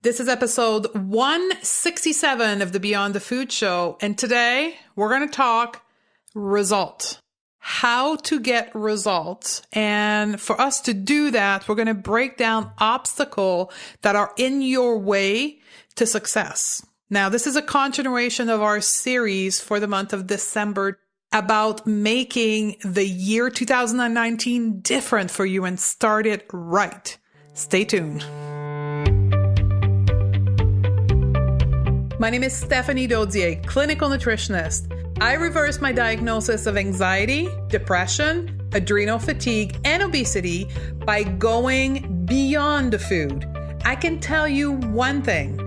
This is episode 167 of the Beyond the Food Show. And today we're going to talk results. How to get results. And for us to do that, we're going to break down obstacles that are in your way to success. Now, this is a continuation of our series for the month of December about making the year 2019 different for you and start it right. Stay tuned. My name is Stephanie Dodier, clinical nutritionist. I reversed my diagnosis of anxiety, depression, adrenal fatigue, and obesity by going beyond the food. I can tell you one thing,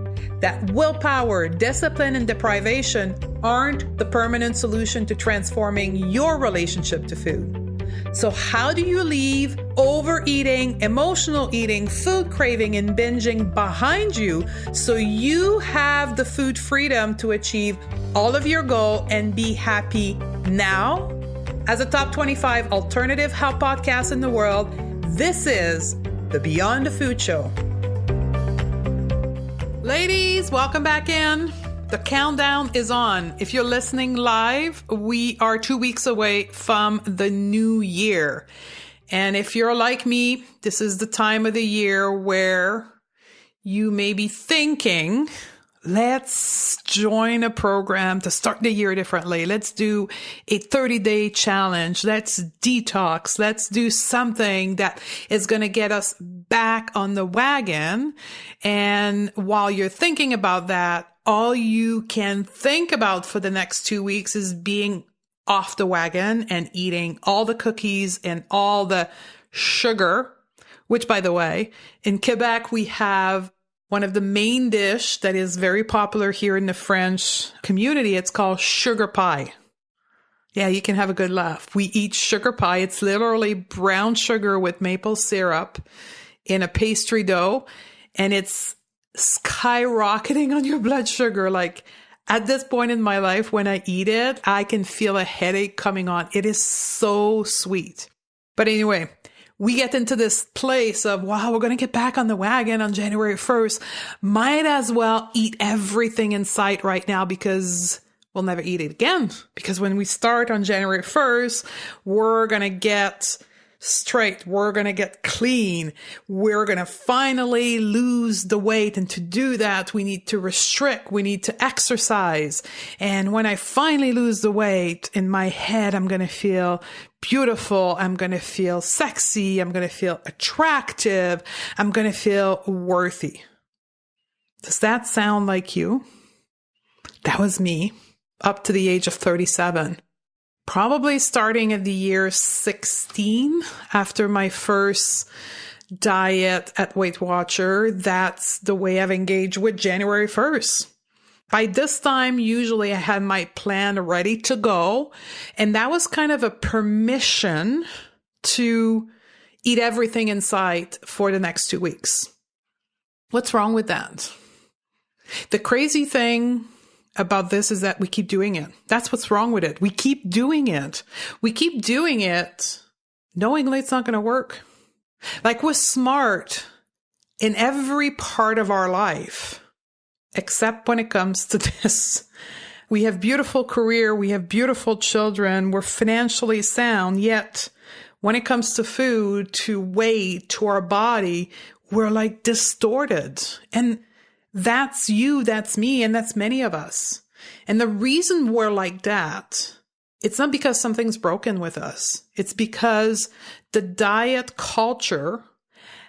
that willpower, discipline, and deprivation aren't the permanent solution to transforming your relationship to food. So how do you leave overeating, emotional eating, food craving, and binging behind you so you have the food freedom to achieve all of your goals and be happy now? As a top 25 alternative health podcast in the world, this is the Beyond the Food Show. Ladies, welcome back in. The countdown is on. If you're listening live, we are 2 weeks away from the new year. And if you're like me, this is the time of the year where you may be thinking, let's join a program to start the year differently. Let's do a 30-day challenge. Let's detox. Let's do something that is going to get us back on the wagon. And while you're thinking about that, all you can think about for the next 2 weeks is being off the wagon and eating all the cookies and all the sugar, which, by the way, in Quebec, we have one of the main dish that is very popular here in the French community. It's called sugar pie. Yeah, you can have a good laugh. We eat sugar pie. It's literally brown sugar with maple syrup in a pastry dough, and it's skyrocketing on your blood sugar. Like at this point in my life, when I eat it, I can feel a headache coming on. It is so sweet. But anyway, we get into this place of, wow, we're going to get back on the wagon on January 1st. Might as well eat everything in sight right now because we'll never eat it again. Because when we start on January 1st, we're going to get straight. We're going to get clean. We're going to finally lose the weight. And to do that, we need to restrict. We need to exercise. And when I finally lose the weight, in my head, I'm going to feel beautiful. I'm going to feel sexy. I'm going to feel attractive. I'm going to feel worthy. Does that sound like you? That was me up to the age of 37. Probably starting at the year 16 after my first diet at Weight Watcher. That's the way I've engaged with January 1st. By this time, usually I had my plan ready to go. And that was kind of a permission to eat everything in sight for the next 2 weeks. What's wrong with that? The crazy thing about this is that we keep doing it. That's what's wrong with it. We keep doing it. We keep doing it knowingly it's not going to work. Like we're smart in every part of our life, except when it comes to this. We have beautiful career. We have beautiful children. We're financially sound. Yet when it comes to food, to weight, to our body, we're like distorted. And that's you, that's me, and that's many of us. And the reason we're like that, it's not because something's broken with us. It's because the diet culture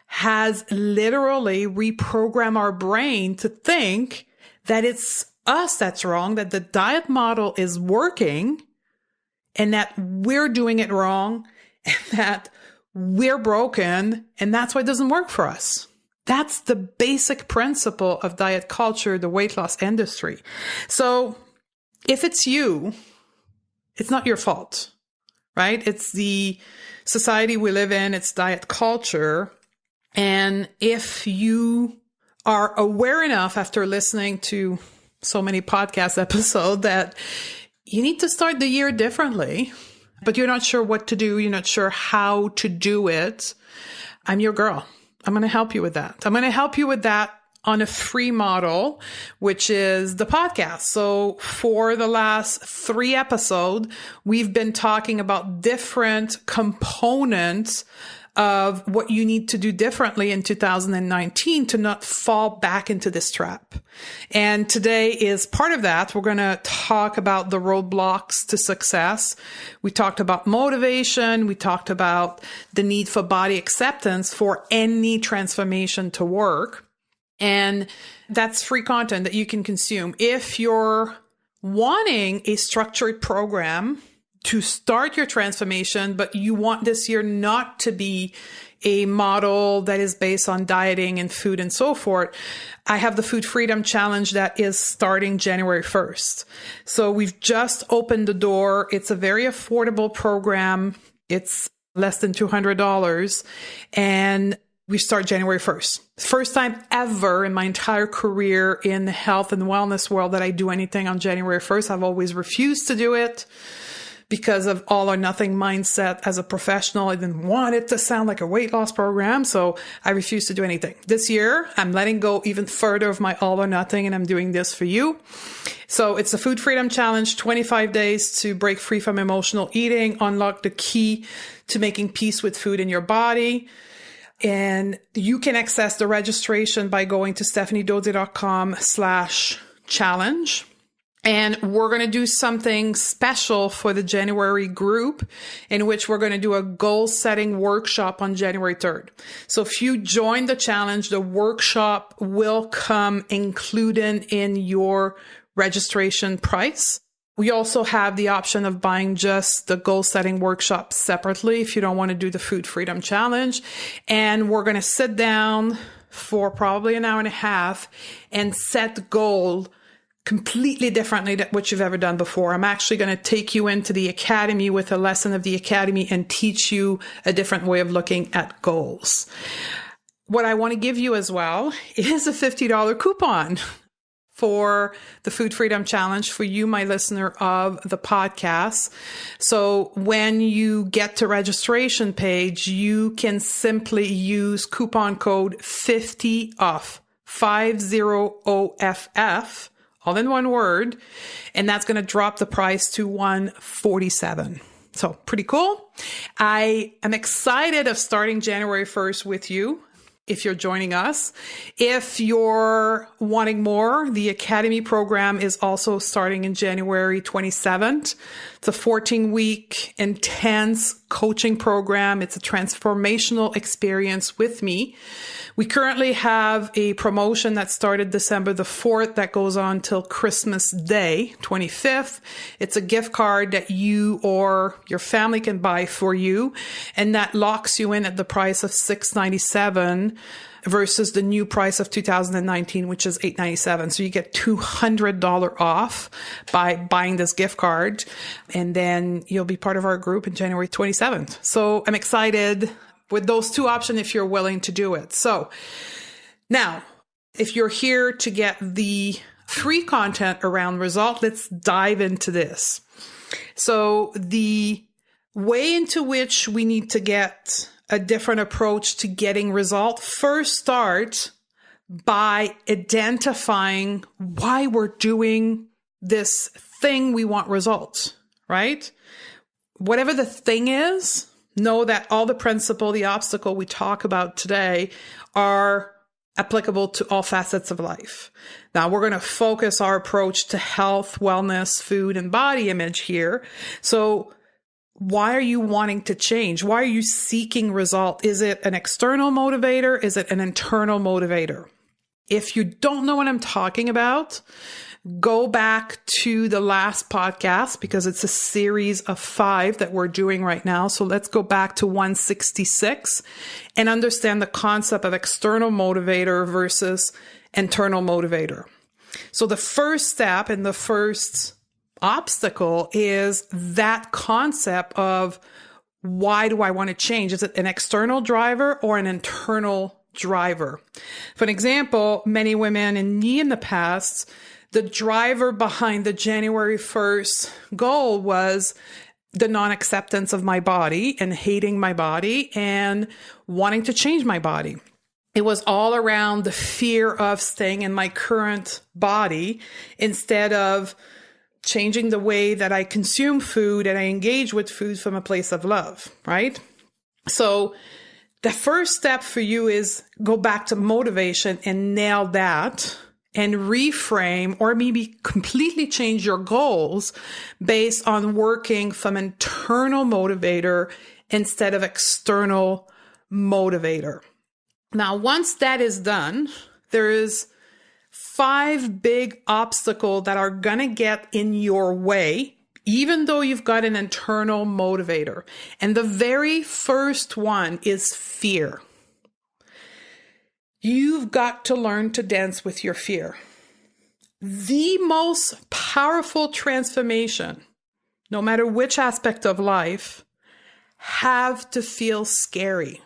has literally reprogrammed our brain to think that it's us that's wrong, that the diet model is working, and that we're doing it wrong, and that we're broken, and that's why it doesn't work for us. That's the basic principle of diet culture, the weight loss industry. So if it's you, it's not your fault, right? It's the society we live in. It's diet culture. And if you are aware enough after listening to so many podcast episodes that you need to start the year differently, but you're not sure what to do, you're not sure how to do it, I'm your girl. I'm going to help you with that. I'm going to help you with that on a free model, which is the podcast. So for the last 3 episodes, we've been talking about different components of what you need to do differently in 2019 to not fall back into this trap. And today is part of that. We're going to talk about the roadblocks to success. We talked about motivation. We talked about the need for body acceptance for any transformation to work. And that's free content that you can consume. If you're wanting a structured program to start your transformation, but you want this year not to be a model that is based on dieting and food and so forth, I have the Food Freedom Challenge that is starting January 1st. So we've just opened the door. It's a very affordable program. It's less than $200. And we start January 1st. First time ever in my entire career in the health and wellness world that I do anything on January 1st. I've always refused to do it because of all or nothing mindset as a professional. I didn't want it to sound like a weight loss program, so I refused to do anything. This year, I'm letting go even further of my all or nothing, and I'm doing this for you. So it's a Food Freedom Challenge, 25 days to break free from emotional eating, unlock the key to making peace with food in your body. And you can access the registration by going to stephaniedodier.com/challenge. And we're going to do something special for the January group in which we're going to do a goal setting workshop on January 3rd. So if you join the challenge, the workshop will come included in your registration price. We also have the option of buying just the goal setting workshop separately if you don't want to do the Food Freedom Challenge. And we're going to sit down for probably an hour and a half and set the goal completely differently than what you've ever done before. I'm actually going to take you into the academy with a lesson of the academy and teach you a different way of looking at goals. What I want to give you as well is a $50 coupon for the Food Freedom Challenge for you, my listener of the podcast. So when you get to registration page, you can simply use coupon code 50OFF, 50OFF, all in one word, and that's going to drop the price to $147. So pretty cool. I am excited of starting January 1st with you if you're joining us. If you're wanting more, the Academy program is also starting in January 27th. It's a 14-week intense coaching program. It's a transformational experience with me. We currently have a promotion that started December the 4th that goes on till Christmas Day, 25th. It's a gift card that you or your family can buy for you, and that locks you in at the price of $697 versus the new price of 2019, which is $897. So you get $200 off by buying this gift card, and then you'll be part of our group in January 27th. So I'm excited with those two options if you're willing to do it. So now, if you're here to get the free content around result, let's dive into this. So the way into which we need to get a different approach to getting result, first start by identifying why we're doing this thing we want results, right? Whatever the thing is, know that all the principle, the obstacle we talk about today are applicable to all facets of life. Now, we're going to focus our approach to health, wellness, food, and body image here. So why are you wanting to change? Why are you seeking result? Is it an external motivator? Is it an internal motivator? If you don't know what I'm talking about, go back to the last podcast because it's a series of 5 that we're doing right now. So let's go back to 166 and understand the concept of external motivator versus internal motivator. So the first step and the first obstacle is that concept of why do I want to change? Is it an external driver or an internal driver? For an example, many women and me in the past, the driver behind the January 1st goal was the non-acceptance of my body and hating my body and wanting to change my body. It was all around the fear of staying in my current body instead of changing the way that I consume food and I engage with food from a place of love, right? So the first step for you is go back to motivation and nail that and reframe or maybe completely change your goals based on working from internal motivator instead of external motivator. Now, once that is done, there is 5 big obstacles that are going to get in your way, even though you've got an internal motivator. And the very first one is fear. You've got to learn to dance with your fear. The most powerful transformation, no matter which aspect of life, have to feel scary.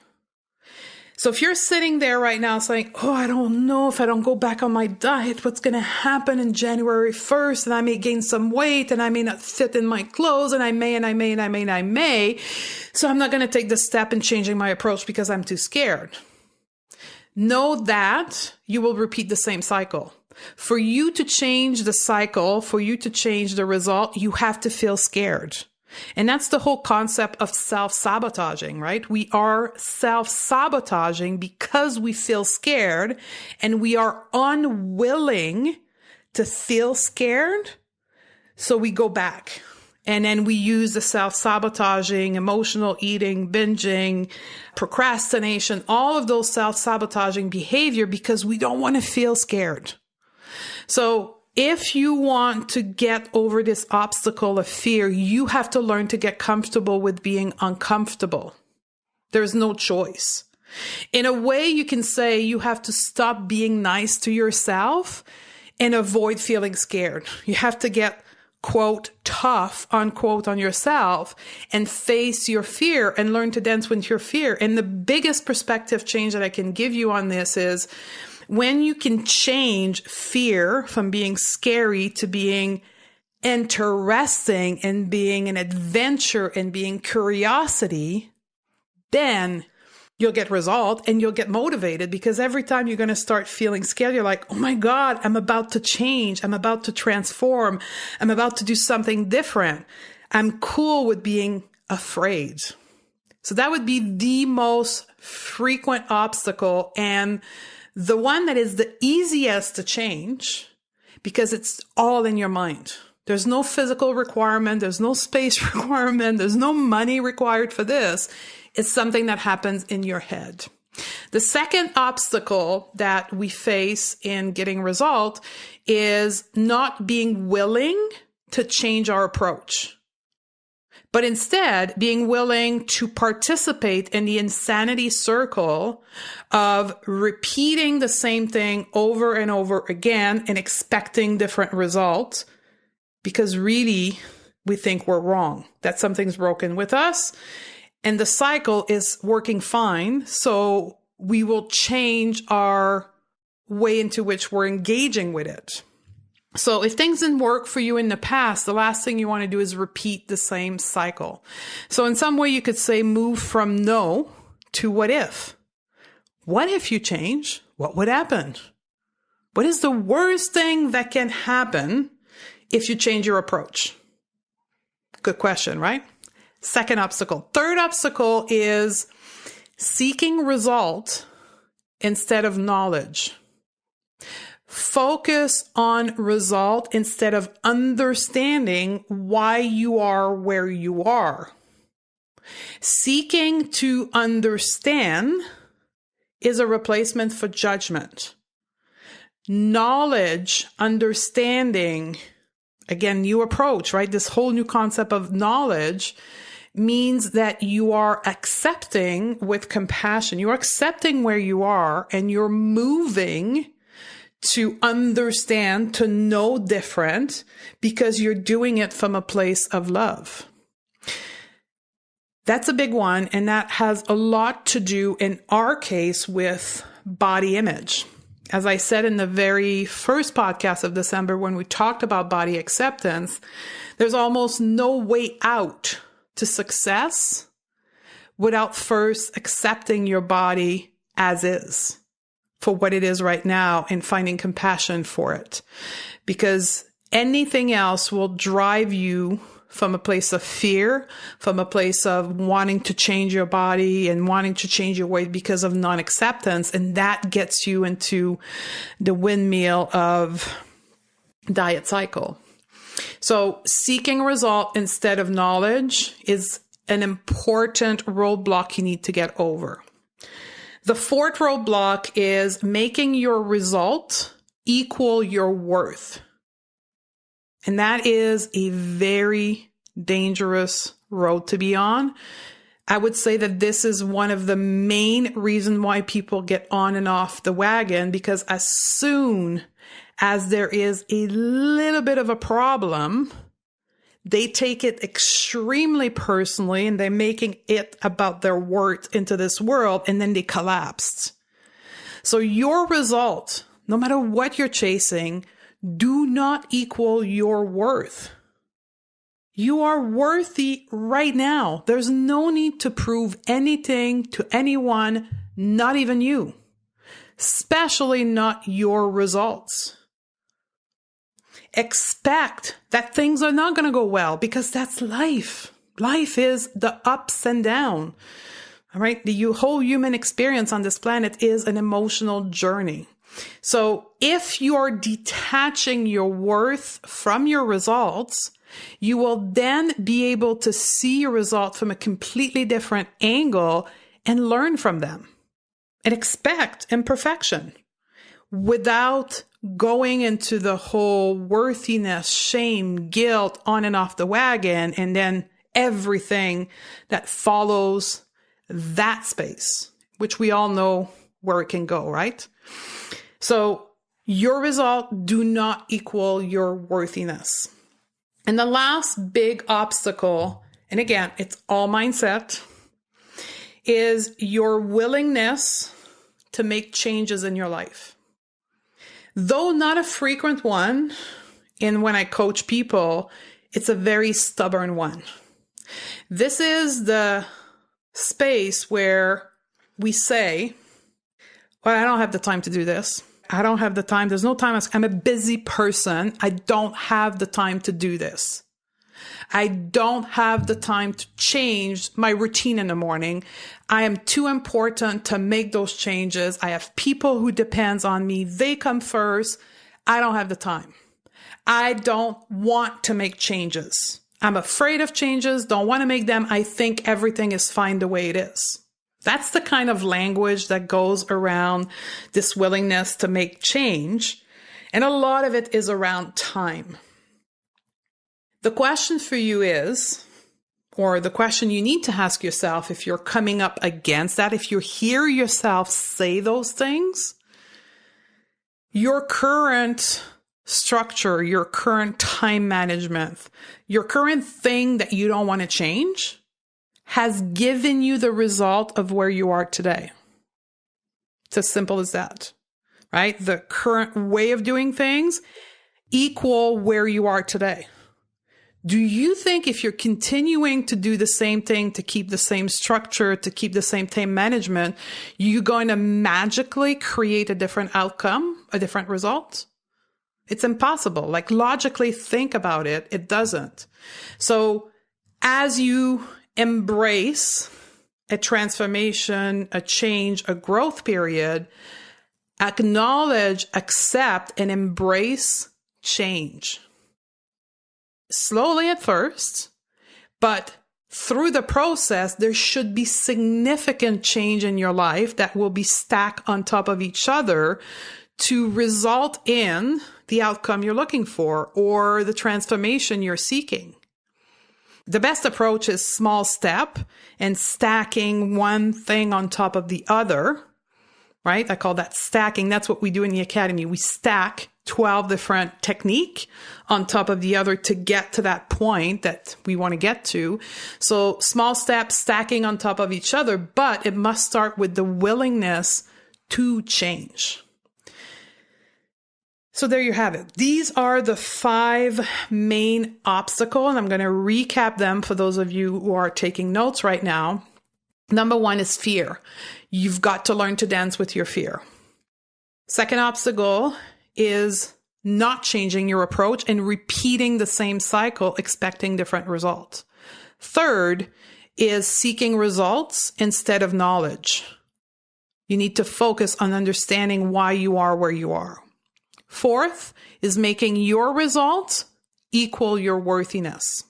So if you're sitting there right now saying, oh, I don't know if I don't go back on my diet, what's going to happen in January 1st? And I may gain some weight and I may not fit in my clothes and I may. So I'm not going to take the step in changing my approach because I'm too scared. Know that you will repeat the same cycle. For you to change the cycle, for you to change the result, you have to feel scared. And that's the whole concept of self-sabotaging, right? We are self-sabotaging because we feel scared and we are unwilling to feel scared. So we go back and then we use the self-sabotaging, emotional eating, binging, procrastination, all of those self-sabotaging behavior because we don't want to feel scared. So if you want to get over this obstacle of fear, you have to learn to get comfortable with being uncomfortable. There's no choice. In a way, you can say you have to stop being nice to yourself and avoid feeling scared. You have to get, quote, tough, unquote, on yourself and face your fear and learn to dance with your fear. And the biggest perspective change that I can give you on this is when you can change fear from being scary to being interesting and being an adventure and being curiosity, then you'll get result and you'll get motivated because every time you're going to start feeling scared, you're like, oh my God, I'm about to change. I'm about to transform. I'm about to do something different. I'm cool with being afraid. So that would be the most frequent obstacle and the one that is the easiest to change because it's all in your mind. There's no physical requirement. There's no space requirement. There's no money required for this. It's something that happens in your head. The second obstacle that we face in getting result is not being willing to change our approach, but instead being willing to participate in the insanity circle of repeating the same thing over and over again and expecting different results because really we think we're wrong, that something's broken with us and the cycle is working fine. So we will change our way into which we're engaging with it. So if things didn't work for you in the past, the last thing you want to do is repeat the same cycle. So in some way you could say move from no to what if. What if you change? What would happen? What is the worst thing that can happen if you change your approach? Good question, right? Second obstacle. Third obstacle is seeking result instead of knowledge. Focus on result instead of understanding why you are where you are. Seeking to understand is a replacement for judgment. Knowledge, understanding, again, new approach, right? This whole new concept of knowledge means that you are accepting with compassion. You're accepting where you are and you're moving to understand, to know different because you're doing it from a place of love. That's a big one. And that has a lot to do in our case with body image. As I said in the very first podcast of December, when we talked about body acceptance, there's almost no way out to success without first accepting your body as is. for what it is right now and finding compassion for it. Because anything else will drive you from a place of fear, from a place of wanting to change your body and wanting to change your weight because of non-acceptance. And that gets you into the windmill of diet cycle. So seeking result instead of knowledge is an important roadblock you need to get over. The fourth roadblock is making your result equal your worth. And that is a very dangerous road to be on. I would say that this is one of the main reasons why people get on and off the wagon, because as soon as there is a little bit of a problem, they take it extremely personally and they're making it about their worth into this world, and then they collapsed. So your result, no matter what you're chasing, do not equal your worth. You are worthy right now. There's no need to prove anything to anyone, not even you, especially not your results. Expect that things are not going to go well, because that's life. Life is the ups and downs. All right. The whole human experience on this planet is an emotional journey. So if you're detaching your worth from your results, you will then be able to see your result from a completely different angle and learn from them and expect imperfection without going into the whole worthiness, shame, guilt, on and off the wagon, and then everything that follows that space, which we all know where it can go, right? So your result do not equal your worthiness. And the last big obstacle, and again, it's all mindset, is your willingness to make changes in your life. Though not a frequent one, and when I coach people, it's a very stubborn one. This is the space where we say, well, I don't have the time to do this. I don't have the time. There's no time. I'm a busy person. I don't have the time to do this. I don't have the time to change my routine in the morning. I am too important to make those changes. I have people who depends on me. They come first. I don't have the time. I don't want to make changes. I'm afraid of changes. Don't want to make them. I think everything is fine the way it is. That's the kind of language that goes around this willingness to make change. And a lot of it is around time. The question for you is, or the question you need to ask yourself if you're coming up against that, if you hear yourself say those things, your current structure, your current time management, your current thing that you don't want to change has given you the result of where you are today. It's as simple as that, right? The current way of doing things equal where you are today. Do you think if you're continuing to do the same thing, to keep the same structure, to keep the same time management, you're going to magically create a different outcome, a different result? It's impossible. Like, logically think about it. It doesn't. So as you embrace a transformation, a change, a growth period, acknowledge, accept, and embrace change. Slowly at first, but through the process, there should be significant change in your life that will be stacked on top of each other to result in the outcome you're looking for or the transformation you're seeking. The best approach is small step and stacking one thing on top of the other, right? I call that stacking. That's what we do in the academy. We stack 12 different techniques on top of the other to get to that point that we want to get to. So small steps stacking on top of each other, but it must start with the willingness to change. So there you have it. These are the 5 main obstacles, and I'm going to recap them for those of you who are taking notes right now. Number 1 is fear. You've got to learn to dance with your fear. Second obstacle is not changing your approach and repeating the same cycle, expecting different results. Third is seeking results instead of knowledge. You need to focus on understanding why you are where you are. Fourth is making your results equal your worthiness.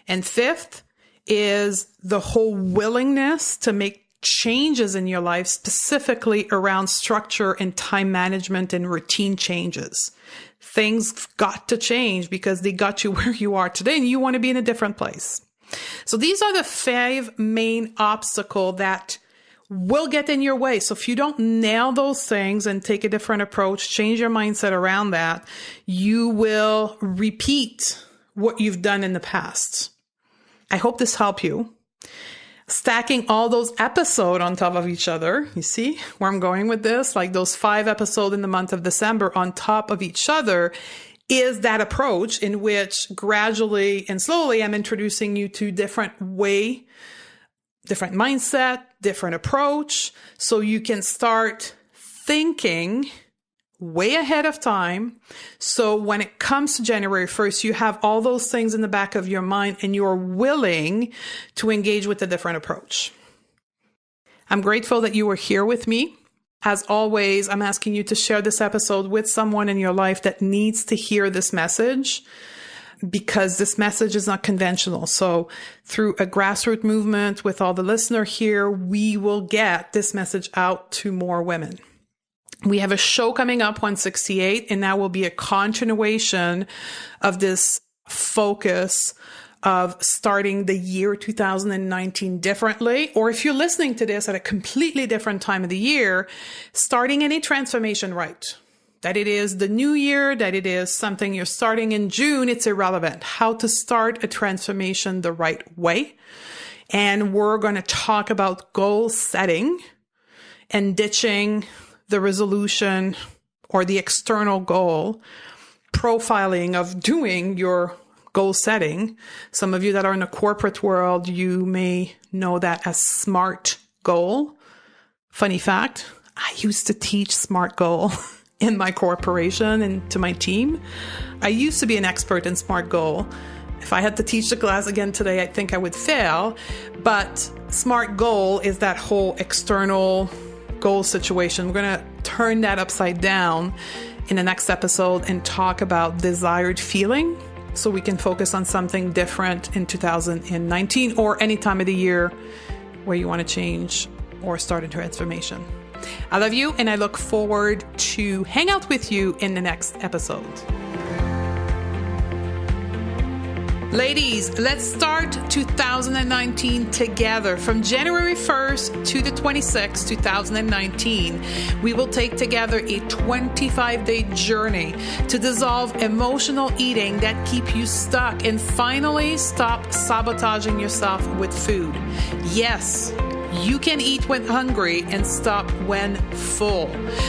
And fifth is the whole willingness to make changes in your life, specifically around structure and time management and routine changes. Things got to change because they got you where you are today and you want to be in a different place. So these are the 5 main obstacles that will get in your way. So if you don't nail those things and take a different approach, change your mindset around that, you will repeat what you've done in the past. I hope this helped you. Stacking all those episodes on top of each other, you see where I'm going with this? Like those 5 episodes in the month of December on top of each other is that approach in which gradually and slowly I'm introducing you to different mindset, different approach, so you can start thinking way ahead of time. So when it comes to January 1st, you have all those things in the back of your mind and you're willing to engage with a different approach. I'm grateful that you were here with me. As always, I'm asking you to share this episode with someone in your life that needs to hear this message, because this message is not conventional. So through a grassroots movement with all the listeners here, we will get this message out to more women. We have a show coming up, 168, and that will be a continuation of this focus of starting the year 2019 differently. Or if you're listening to this at a completely different time of the year, starting any transformation right. That it is the new year, that it is something you're starting in June, it's irrelevant. How to start a transformation the right way. And we're going to talk about goal setting and ditching the resolution or the external goal, profiling of doing your goal setting. Some of you that are in the corporate world, you may know that as SMART goal. Funny fact, I used to teach SMART goal in my corporation and to my team. I used to be an expert in SMART goal. If I had to teach the class again today, I think I would fail. But SMART goal is that whole external goal situation. We're going to turn that upside down in the next episode and talk about desired feeling so we can focus on something different in 2019 or any time of the year where you want to change or start a transformation. I love you and I look forward to hang out with you in the next episode. Ladies, let's start 2019 together. From January 1st to the 26th, 2019, we will take together a 25-day journey to dissolve emotional eating that keep you stuck and finally stop sabotaging yourself with food. Yes, you can eat when hungry and stop when full.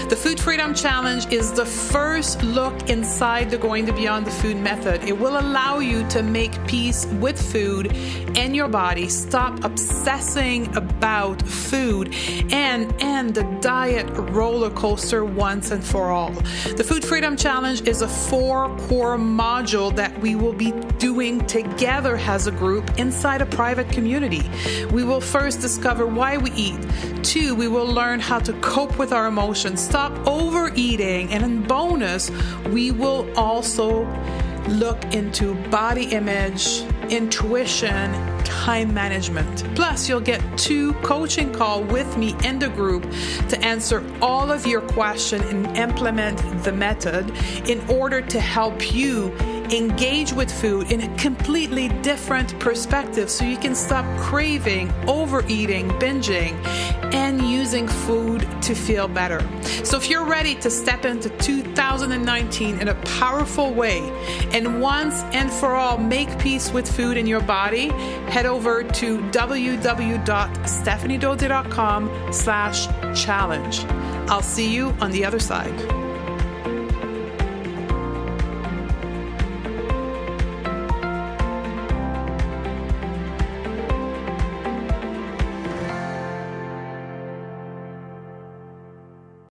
The Food Freedom Challenge is the first look inside the Going to Beyond the Food method. It will allow you to make peace with food and your body, stop obsessing about food, and end the diet roller coaster once and for all. The Food Freedom Challenge is a 4-core module that we will be doing together as a group inside a private community. We will first discover why we eat. 2, we will learn how to cope with our emotions, stop overeating, and in bonus, we will also look into body image, intuition, time management. Plus, you'll get 2 coaching calls with me in the group to answer all of your questions and implement the method in order to help you engage with food in a completely different perspective so you can stop craving, overeating, binging, and using food to feel better. So if you're ready to step into 2019 in a powerful way and once and for all make peace with food in your body, head over to www.stephaniedodier.com/challenge. I'll see you on the other side.